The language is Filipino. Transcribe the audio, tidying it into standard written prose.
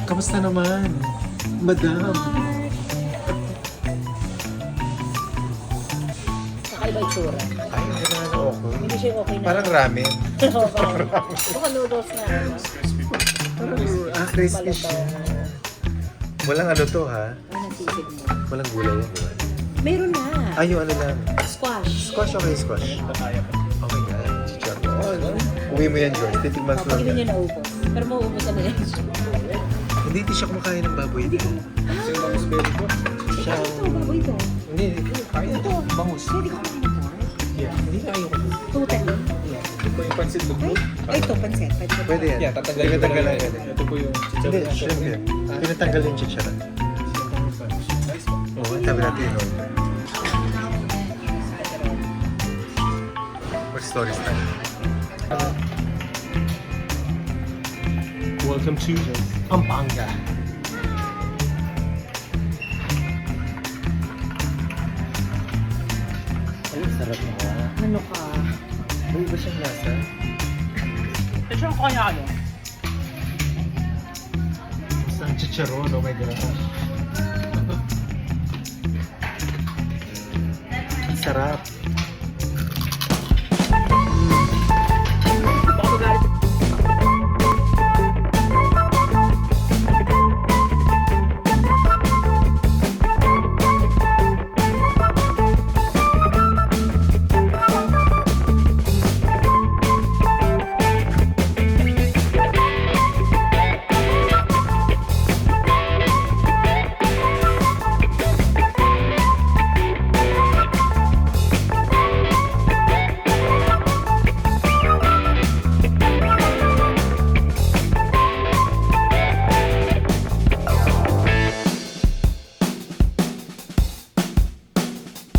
Kamusta naman, madam? Kakaiba itsura. Ay, hindi naman okay. Hindi siya okay na. Parang ramen. Oo, parang. Baka noodles na. Crispy siya. Walang ano to, ha? Ay, nasisig mo. Walang gulay yan, di ba? Meron na. Ay, yung ano lang. Squash. Squash, okay, squash. Oh my God, chicharron. Oh, uwi mo yan, Joy. Titigman ko Kapag lang. hindi niya naubos. Pero mauubusan na yan. Hindi siya kumakain ng baboy din. Siya Ito, baboy ito. Hindi, kain ito. Bangus. Hindi ko kumain ng pork. Yeah, hindi na ayaw ko. Totally. Ito yung pansit lugmok. Ay, ito, pansit. Pwede yan. Yeah, tatanggalin ko Tinatanggal lang lang yan. yan. Ito po yung Hindi, shrimp yan. Tinatanggal yung chicharon. Oo, tabi natin yun. What stories time? Welcome to Pampanga. Ay, sarap na. Ano ka? May iba siyang lasa. Ito ang kaya kayo. Isang chicharon, oh my gosh. Ang sarap.